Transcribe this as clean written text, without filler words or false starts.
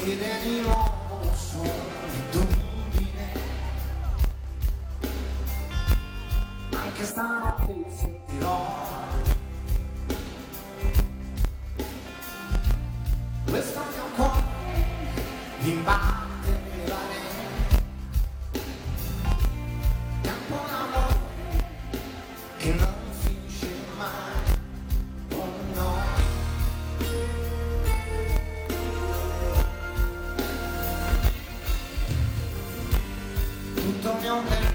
Ed di nuovo solitudine, anche stanotte sentirò questo mio cuore mi batte nell'aria, campo un amore che non finisce mai, oh no. Tutto mio bene